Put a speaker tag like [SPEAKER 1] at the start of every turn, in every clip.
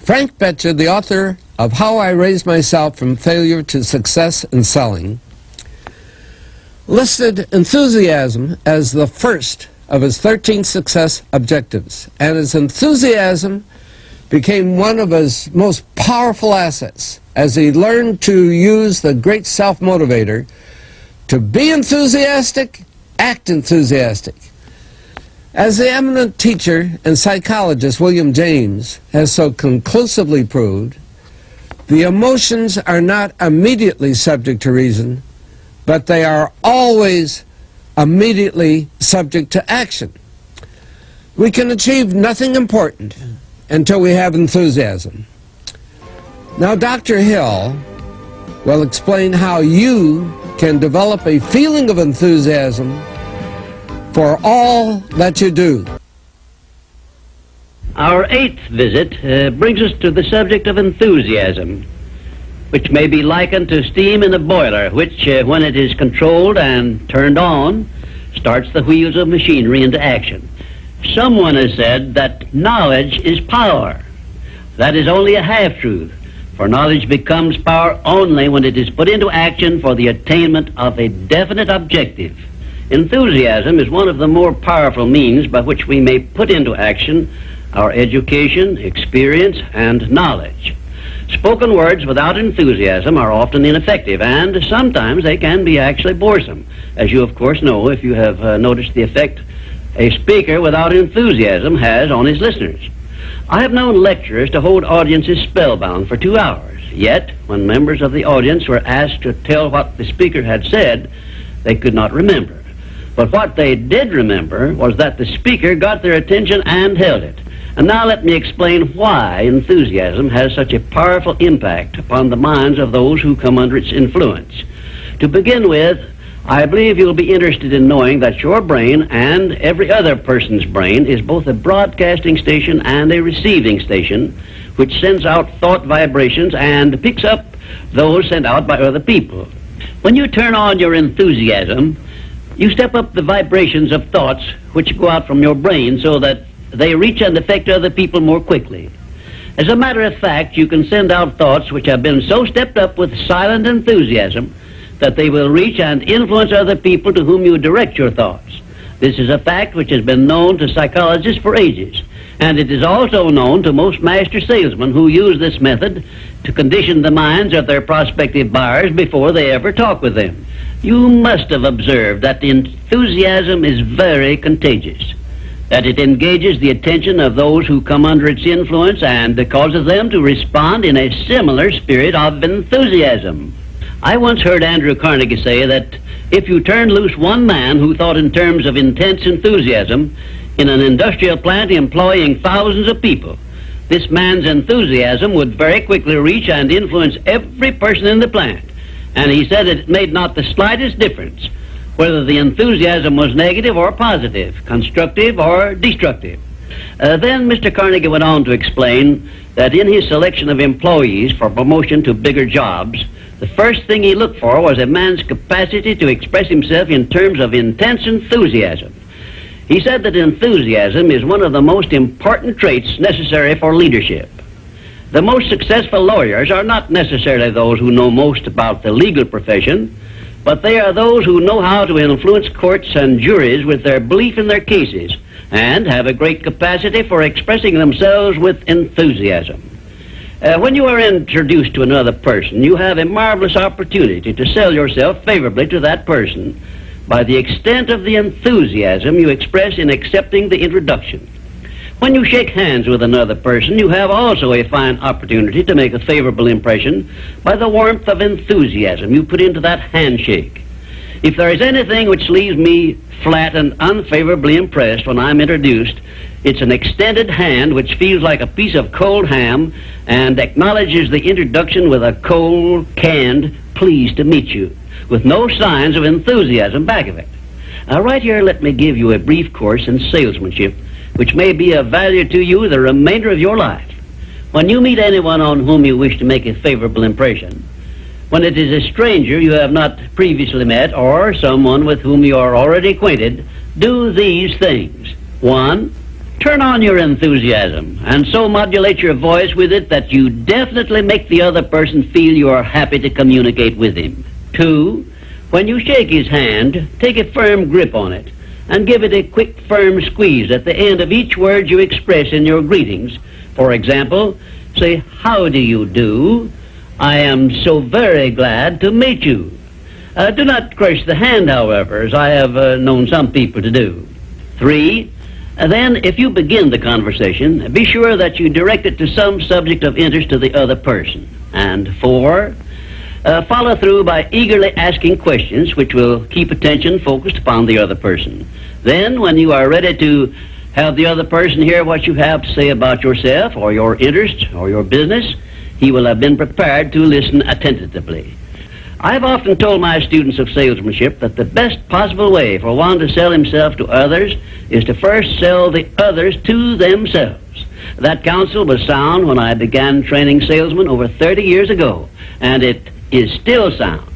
[SPEAKER 1] Frank Betcher, the author of How I Raised Myself from Failure to Success in Selling, listed enthusiasm as the first of his 13 success objectives, and his enthusiasm became one of his most powerful assets as he learned to use the great self-motivator to be enthusiastic, act enthusiastic. As the eminent teacher and psychologist William James has so conclusively proved, the emotions are not immediately subject to reason, but they are always immediately subject to action. We can achieve nothing important until we have enthusiasm. Now, Dr. Hill will explain how you can develop a feeling of enthusiasm for all that you do.
[SPEAKER 2] Our 8th visit brings us to the subject of enthusiasm, which may be likened to steam in a boiler, which, when it is controlled and turned on, starts the wheels of machinery into action. Someone has said that knowledge is power. That is only a half-truth, for knowledge becomes power only when it is put into action for the attainment of a definite objective. Enthusiasm is one of the more powerful means by which we may put into action our education, experience, and knowledge. Spoken words without enthusiasm are often ineffective, and sometimes they can be actually boresome, as you of course know if you have noticed the effect a speaker without enthusiasm has on his listeners. I have known lecturers to hold audiences spellbound for 2 hours, yet when members of the audience were asked to tell what the speaker had said, they could not remember. But what they did remember was that the speaker got their attention and held it. And now let me explain why enthusiasm has such a powerful impact upon the minds of those who come under its influence. To begin with, I believe you'll be interested in knowing that your brain and every other person's brain is both a broadcasting station and a receiving station, which sends out thought vibrations and picks up those sent out by other people. When you turn on your enthusiasm, you step up the vibrations of thoughts which go out from your brain so that they reach and affect other people more quickly. As a matter of fact, you can send out thoughts which have been so stepped up with silent enthusiasm that they will reach and influence other people to whom you direct your thoughts. This is a fact which has been known to psychologists for ages, and it is also known to most master salesmen who use this method to condition the minds of their prospective buyers before they ever talk with them. You must have observed that enthusiasm is very contagious, that it engages the attention of those who come under its influence and causes them to respond in a similar spirit of enthusiasm. I once heard Andrew Carnegie say that if you turned loose one man who thought in terms of intense enthusiasm in an industrial plant employing thousands of people, this man's enthusiasm would very quickly reach and influence every person in the plant. And he said it made not the slightest difference whether the enthusiasm was negative or positive, constructive or destructive. Then Mr. Carnegie went on to explain that in his selection of employees for promotion to bigger jobs, the first thing he looked for was a man's capacity to express himself in terms of intense enthusiasm. He said that enthusiasm is one of the most important traits necessary for leadership. The most successful lawyers are not necessarily those who know most about the legal profession, but they are those who know how to influence courts and juries with their belief in their cases and have a great capacity for expressing themselves with enthusiasm. When you are introduced to another person, you have a marvelous opportunity to sell yourself favorably to that person by the extent of the enthusiasm you express in accepting the introduction. When you shake hands with another person, you have also a fine opportunity to make a favorable impression by the warmth of enthusiasm you put into that handshake. If there is anything which leaves me flat and unfavorably impressed when I'm introduced, it's an extended hand which feels like a piece of cold ham and acknowledges the introduction with a cold, canned, pleased to meet you, with no signs of enthusiasm back of it. Now, right here, let me give you a brief course in salesmanship, which may be of value to you the remainder of your life. When you meet anyone on whom you wish to make a favorable impression, when it is a stranger you have not previously met or someone with whom you are already acquainted, do these things. 1, Turn on your enthusiasm and so modulate your voice with it that you definitely make the other person feel you are happy to communicate with him. 2, when you shake his hand, take a firm grip on it and give it a quick, firm squeeze at the end of each word you express in your greetings. For example, say, "How do you do? I am so very glad to meet you." Do not crush the hand, however, as I have known some people to do. 3, then, if you begin the conversation, be sure that you direct it to some subject of interest to the other person. And 4, follow through by eagerly asking questions which will keep attention focused upon the other person. Then, when you are ready to have the other person hear what you have to say about yourself or your interest or your business, he will have been prepared to listen attentively. I've often told my students of salesmanship that the best possible way for one to sell himself to others is to first sell the others to themselves. That counsel was sound when I began training salesmen over 30 years ago, and it is still sound.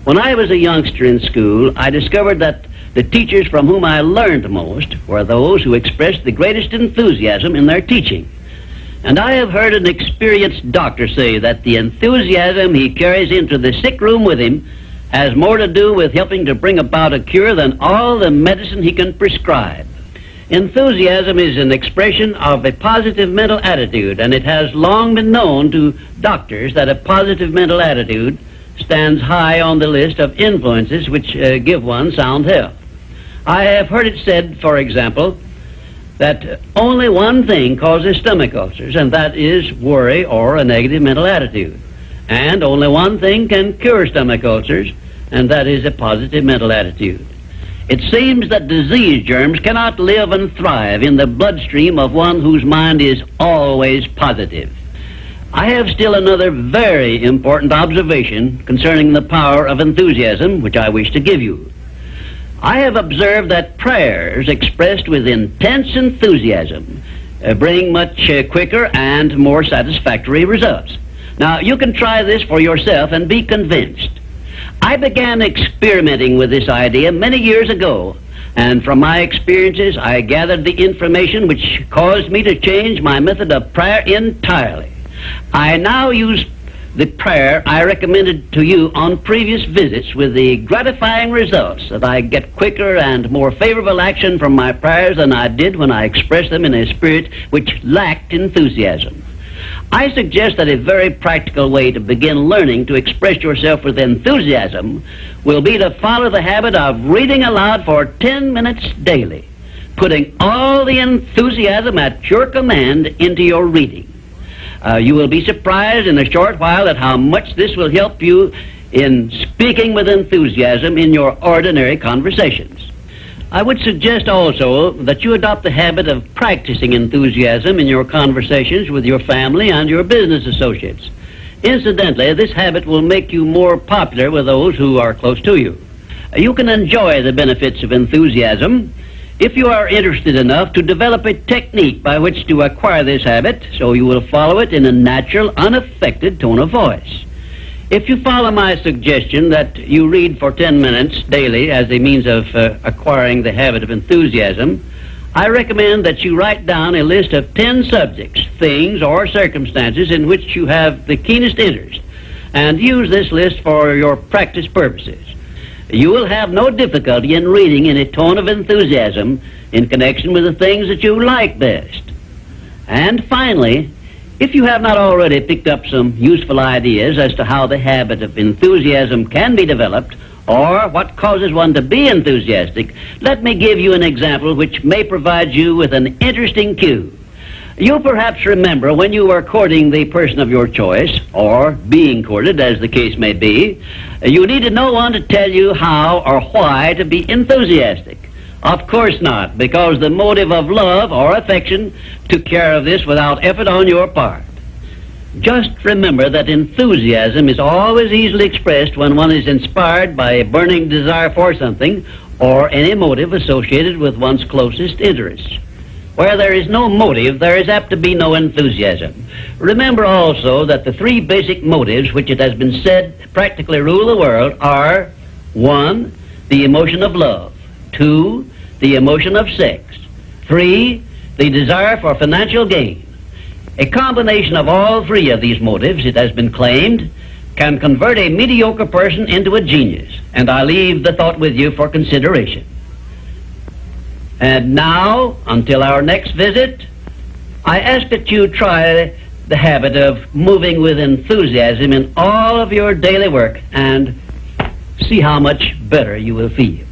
[SPEAKER 2] When I was a youngster in school, I discovered that the teachers from whom I learned most were those who expressed the greatest enthusiasm in their teaching. And I have heard an experienced doctor say that the enthusiasm he carries into the sick room with him has more to do with helping to bring about a cure than all the medicine he can prescribe. Enthusiasm is an expression of a positive mental attitude, and it has long been known to doctors that a positive mental attitude stands high on the list of influences which give one sound health. I have heard it said, for example, that only one thing causes stomach ulcers, and that is worry or a negative mental attitude. And only one thing can cure stomach ulcers, and that is a positive mental attitude. It seems that disease germs cannot live and thrive in the bloodstream of one whose mind is always positive. I have still another very important observation concerning the power of enthusiasm, which I wish to give you. I have observed that prayers expressed with intense enthusiasm bring much quicker and more satisfactory results. Now, you can try this for yourself and be convinced. I began experimenting with this idea many years ago, and from my experiences, I gathered the information which caused me to change my method of prayer entirely. I now use the prayer I recommended to you on previous visits, with the gratifying results that I get quicker and more favorable action from my prayers than I did when I expressed them in a spirit which lacked enthusiasm. I suggest that a very practical way to begin learning to express yourself with enthusiasm will be to follow the habit of reading aloud for 10 minutes daily, putting all the enthusiasm at your command into your reading. You will be surprised in a short while at how much this will help you in speaking with enthusiasm in your ordinary conversations. I would suggest also that you adopt the habit of practicing enthusiasm in your conversations with your family and your business associates. Incidentally, this habit will make you more popular with those who are close to you. You can enjoy the benefits of enthusiasm if you are interested enough to develop a technique by which to acquire this habit, so you will follow it in a natural, unaffected tone of voice. If you follow my suggestion that you read for 10 minutes daily as a means of acquiring the habit of enthusiasm, I recommend that you write down a list of 10 subjects, things, or circumstances in which you have the keenest interest, and use this list for your practice purposes. You will have no difficulty in reading in a tone of enthusiasm in connection with the things that you like best. And finally, if you have not already picked up some useful ideas as to how the habit of enthusiasm can be developed, or what causes one to be enthusiastic, let me give you an example which may provide you with an interesting cue. You perhaps remember when you were courting the person of your choice, or being courted, as the case may be, you needed no one to tell you how or why to be enthusiastic. Of course not, because the motive of love or affection took care of this without effort on your part. Just remember that enthusiasm is always easily expressed when one is inspired by a burning desire for something or any motive associated with one's closest interests. Where there is no motive, there is apt to be no enthusiasm. Remember also that the three basic motives which it has been said practically rule the world are: 1, the emotion of love; 2, the emotion of sex; 3, the desire for financial gain. A combination of all three of these motives, it has been claimed, can convert a mediocre person into a genius, and I leave the thought with you for consideration. And now, until our next visit, I ask that you try the habit of moving with enthusiasm in all of your daily work and see how much better you will feel.